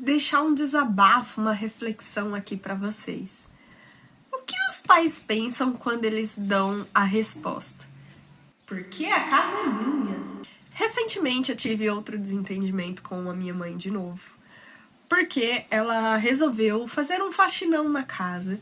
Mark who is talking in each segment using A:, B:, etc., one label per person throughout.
A: deixar um desabafo, uma reflexão aqui para vocês. O que os pais pensam quando eles dão a resposta? Porque a casa é minha. Recentemente eu tive outro desentendimento com a minha mãe de novo. Porque ela resolveu fazer um faxinão na casa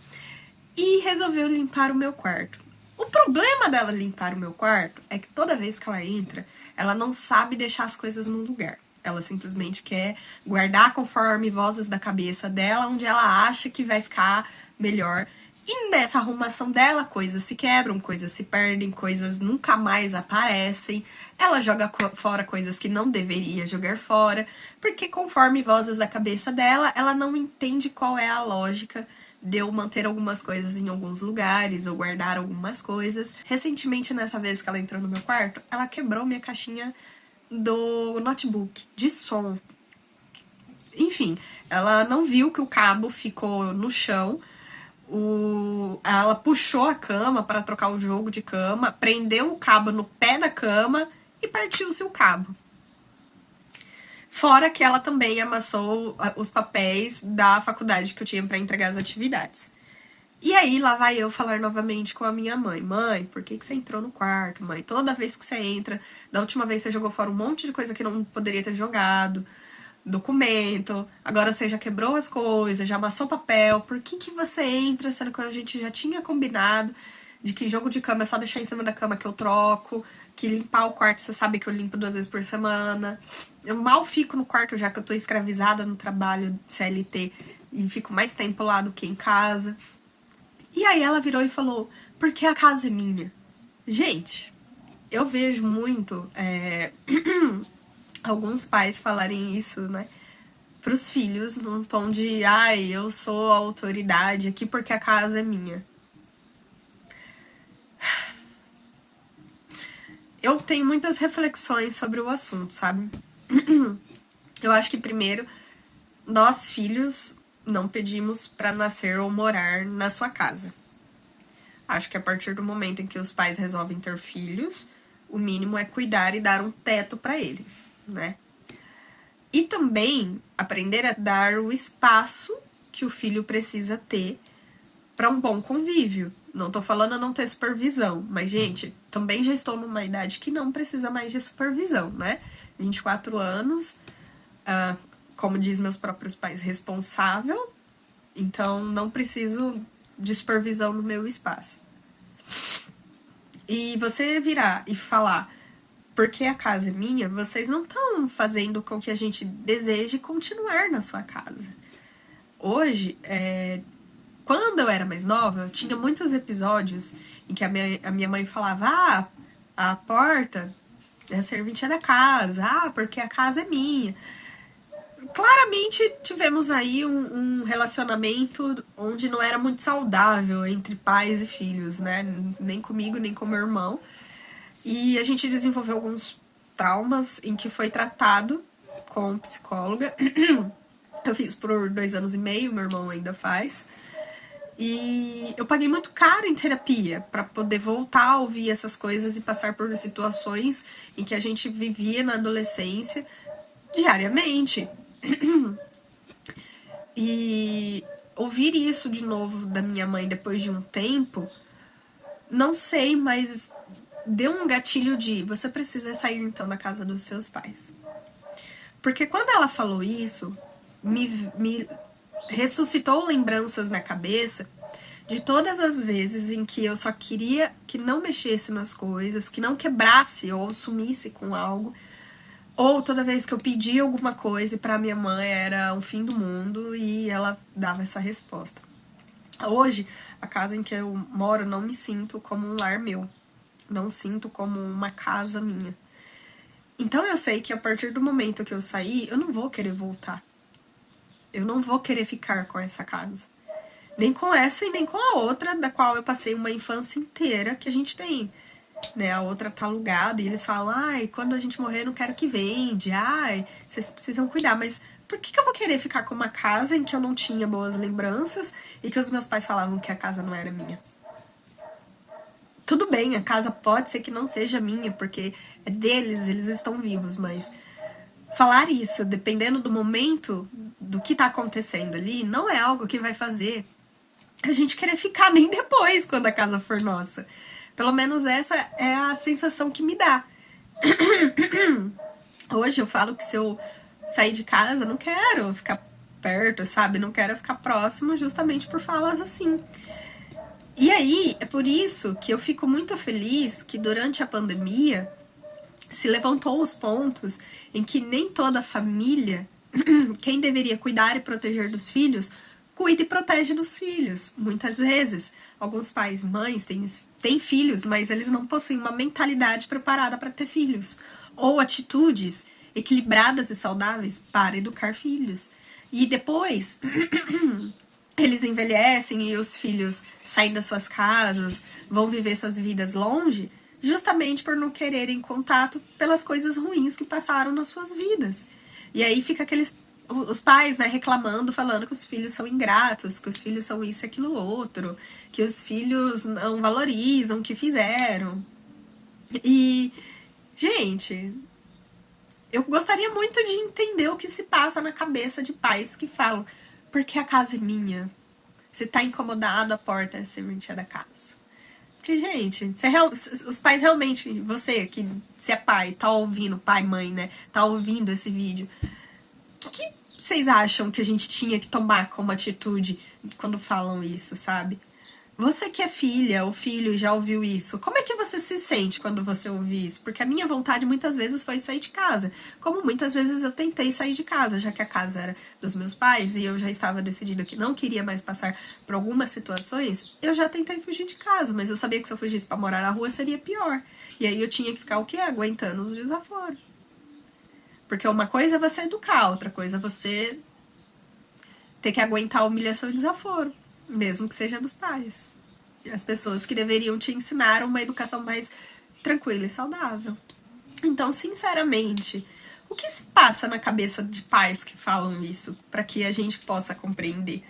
A: e resolveu limpar o meu quarto. O problema dela limpar o meu quarto é que toda vez que ela entra, ela não sabe deixar as coisas no lugar. Ela simplesmente quer guardar conforme vozes da cabeça dela, onde ela acha que vai ficar melhor. E nessa arrumação dela, coisas se quebram, coisas se perdem, coisas nunca mais aparecem. Ela joga fora coisas que não deveria jogar fora, porque conforme vozes da cabeça dela, ela não entende qual é a lógica de eu manter algumas coisas em alguns lugares ou guardar algumas coisas. Recentemente, nessa vez que ela entrou no meu quarto, ela quebrou minha caixinha do notebook de som. Enfim, ela não viu que o cabo ficou no chão. Ela puxou a cama para trocar o jogo de cama, prendeu o cabo no pé da cama e partiu-se o cabo. Fora que ela também amassou os papéis da faculdade que eu tinha para entregar as atividades. E aí lá vai eu falar novamente com a minha mãe. Mãe, por que você entrou no quarto, mãe? Toda vez que você entra, da última vez você jogou fora um monte de coisa que não poderia ter jogado. Documento, agora você já quebrou as coisas, já amassou papel, por que você entra, sendo que a gente já tinha combinado de que jogo de cama é só deixar em cima da cama que eu troco, que limpar o quarto, você sabe que eu limpo 2 vezes por semana. Eu mal fico no quarto, já que eu tô escravizada no trabalho CLT e fico mais tempo lá do que em casa. E aí ela virou e falou, porque a casa é minha. Gente, eu vejo muito alguns pais falarem isso, né, pros filhos, num tom de, ai, eu sou a autoridade aqui porque a casa é minha. Eu tenho muitas reflexões sobre o assunto, sabe? Eu acho que, primeiro, nós, filhos, não pedimos pra nascer ou morar na sua casa. Acho que a partir do momento em que os pais resolvem ter filhos, o mínimo é cuidar e dar um teto pra eles, né? E também aprender a dar o espaço que o filho precisa ter para um bom convívio. Não tô falando não ter supervisão, mas, gente, também já estou numa idade que não precisa mais de supervisão, né? 24 anos, como diz meus próprios pais, responsável, então não preciso de supervisão no meu espaço. E você virar e falar, porque a casa é minha, vocês não estão fazendo com que a gente deseje continuar na sua casa. Hoje, quando eu era mais nova, eu tinha muitos episódios em que a minha mãe falava, a porta é a serventia da casa, porque a casa é minha. Claramente tivemos aí um relacionamento onde não era muito saudável entre pais e filhos, né? Nem comigo, nem com meu irmão. E a gente desenvolveu alguns traumas em que foi tratado com psicóloga. Eu fiz por 2 anos e meio, meu irmão ainda faz. E eu paguei muito caro em terapia para poder voltar a ouvir essas coisas e passar por situações em que a gente vivia na adolescência diariamente. E ouvir isso de novo da minha mãe depois de um tempo, não sei, mas deu um gatilho de você precisa sair então da casa dos seus pais. Porque quando ela falou isso, me ressuscitou lembranças na cabeça de todas as vezes em que eu só queria que não mexesse nas coisas, que não quebrasse ou sumisse com algo, ou toda vez que eu pedia alguma coisa e pra minha mãe era o fim do mundo e ela dava essa resposta. Hoje, a casa em que eu moro, não me sinto como um lar meu. Não sinto como uma casa minha. Então eu sei que a partir do momento que eu sair, eu não vou querer voltar. Eu não vou querer ficar com essa casa. Nem com essa e nem com a outra, da qual eu passei uma infância inteira que a gente tem. Né? A outra tá alugada e eles falam, ai, quando a gente morrer eu não quero que vende, ai, vocês precisam cuidar, mas por que eu vou querer ficar com uma casa em que eu não tinha boas lembranças e que os meus pais falavam que a casa não era minha? Tudo bem, a casa pode ser que não seja minha, porque é deles, eles estão vivos, mas falar isso, dependendo do momento do que tá acontecendo ali não é algo que vai fazer a gente querer ficar nem depois quando a casa for nossa. Pelo menos essa é a sensação que me dá. Hoje eu falo que se eu sair de casa, não quero ficar perto, sabe? Não quero ficar próximo justamente por falas assim. E aí, é por isso que eu fico muito feliz que durante a pandemia se levantou os pontos em que nem toda família, quem deveria cuidar e proteger dos filhos, cuida e protege dos filhos. Muitas vezes, alguns pais e mães têm filhos, mas eles não possuem uma mentalidade preparada para ter filhos, ou atitudes equilibradas e saudáveis para educar filhos. E depois eles envelhecem e os filhos saem das suas casas, vão viver suas vidas longe, justamente por não quererem contato pelas coisas ruins que passaram nas suas vidas. E aí fica os pais, né, reclamando, falando que os filhos são ingratos, que os filhos são isso e aquilo outro, que os filhos não valorizam o que fizeram. E, gente, eu gostaria muito de entender o que se passa na cabeça de pais que falam: porque a casa é minha. Se tá incomodado, a porta é a serventia da casa. Porque, gente, os pais realmente, você que se é pai, tá ouvindo, pai, mãe, né, tá ouvindo esse vídeo, o que vocês acham que a gente tinha que tomar como atitude quando falam isso, sabe? Você que é filha ou filho e já ouviu isso, como é que você se sente quando você ouve isso? Porque a minha vontade muitas vezes foi sair de casa. Como muitas vezes eu tentei sair de casa, já que a casa era dos meus pais e eu já estava decidida que não queria mais passar por algumas situações, eu já tentei fugir de casa, mas eu sabia que se eu fugisse para morar na rua seria pior. E aí eu tinha que ficar o quê? Aguentando os desaforos. Porque uma coisa é você educar, outra coisa é você ter que aguentar a humilhação e desaforo, mesmo que seja dos pais. As pessoas que deveriam te ensinar uma educação mais tranquila e saudável. Então, sinceramente, o que se passa na cabeça de pais que falam isso, para que a gente possa compreender?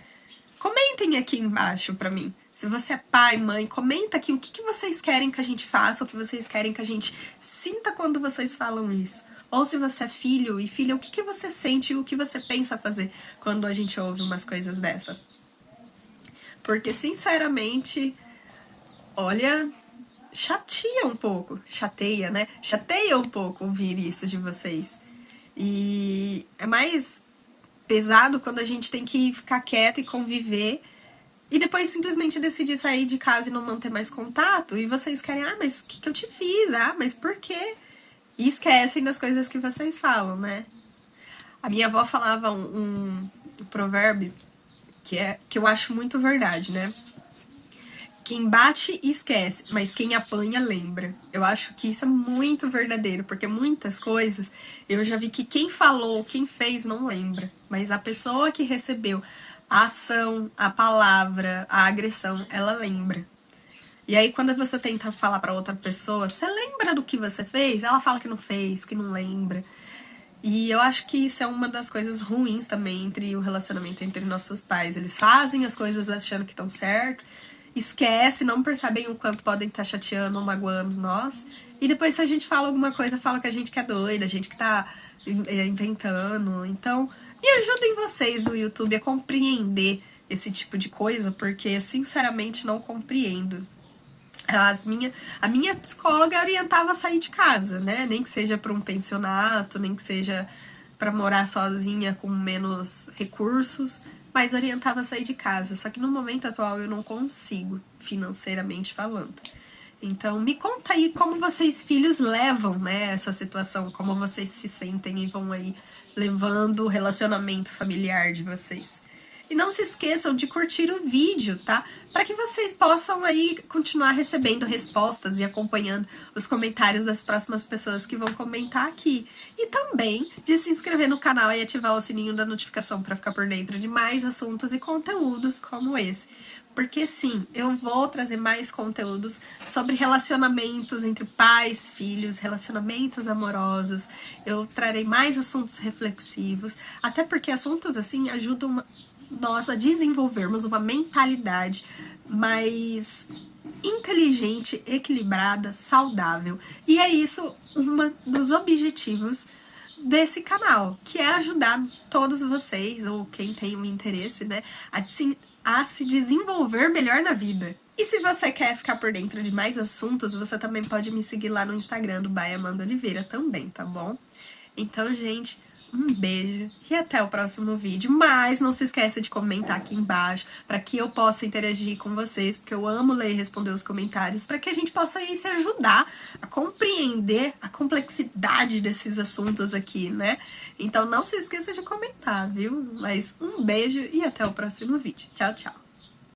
A: Comentem aqui embaixo para mim. Se você é pai, mãe, comenta aqui o que vocês querem que a gente faça, o que vocês querem que a gente sinta quando vocês falam isso. Ou se você é filho e filha, o que você sente e o que você pensa fazer quando a gente ouve umas coisas dessa. Porque, sinceramente, olha, chateia um pouco. Chateia, né? Chateia um pouco ouvir isso de vocês. E é mais pesado quando a gente tem que ficar quieto e conviver e depois simplesmente decidir sair de casa e não manter mais contato. E vocês querem, mas o que eu te fiz? Mas por quê? E esquecem das coisas que vocês falam, né? A minha avó falava um provérbio que eu acho muito verdade, né? Quem bate esquece, mas quem apanha lembra. Eu acho que isso é muito verdadeiro, porque muitas coisas eu já vi que quem falou, quem fez não lembra, mas a pessoa que recebeu a ação, a palavra, a agressão, ela lembra. E aí quando você tenta falar para outra pessoa, você lembra do que você fez? Ela fala que não fez, que não lembra. E eu acho que isso é uma das coisas ruins também entre o relacionamento entre nossos pais. Eles fazem as coisas achando que estão certo, esquece, não percebem o quanto podem estar chateando ou magoando nós. E depois, se a gente fala alguma coisa, fala que a gente que é doida, a gente que tá inventando. Então, me ajudem vocês no YouTube a compreender esse tipo de coisa, porque sinceramente não compreendo. A minha psicóloga orientava a sair de casa, né? Nem que seja para um pensionato, nem que seja para morar sozinha com menos recursos, mas orientava a sair de casa. Só que no momento atual eu não consigo, financeiramente falando. Então, me conta aí como vocês, filhos, levam, né, essa situação, como vocês se sentem e vão aí levando o relacionamento familiar de vocês. E não se esqueçam de curtir o vídeo, tá? Para que vocês possam aí continuar recebendo respostas e acompanhando os comentários das próximas pessoas que vão comentar aqui. E também de se inscrever no canal e ativar o sininho da notificação para ficar por dentro de mais assuntos e conteúdos como esse. Porque sim, eu vou trazer mais conteúdos sobre relacionamentos entre pais, filhos, relacionamentos amorosos. Eu trarei mais assuntos reflexivos, até porque assuntos assim ajudam nós a desenvolvermos uma mentalidade mais inteligente, equilibrada, saudável. E é isso um dos objetivos desse canal, que é ajudar todos vocês, ou quem tem um interesse, né, a se desenvolver melhor na vida. E se você quer ficar por dentro de mais assuntos, você também pode me seguir lá no Instagram do By Amanda Oliveira também, tá bom? Então, gente, um beijo e até o próximo vídeo. Mas não se esqueça de comentar aqui embaixo para que eu possa interagir com vocês, porque eu amo ler e responder os comentários, para que a gente possa aí se ajudar a compreender a complexidade desses assuntos aqui, né? Então não se esqueça de comentar, viu? Mas um beijo e até o próximo vídeo. Tchau, tchau!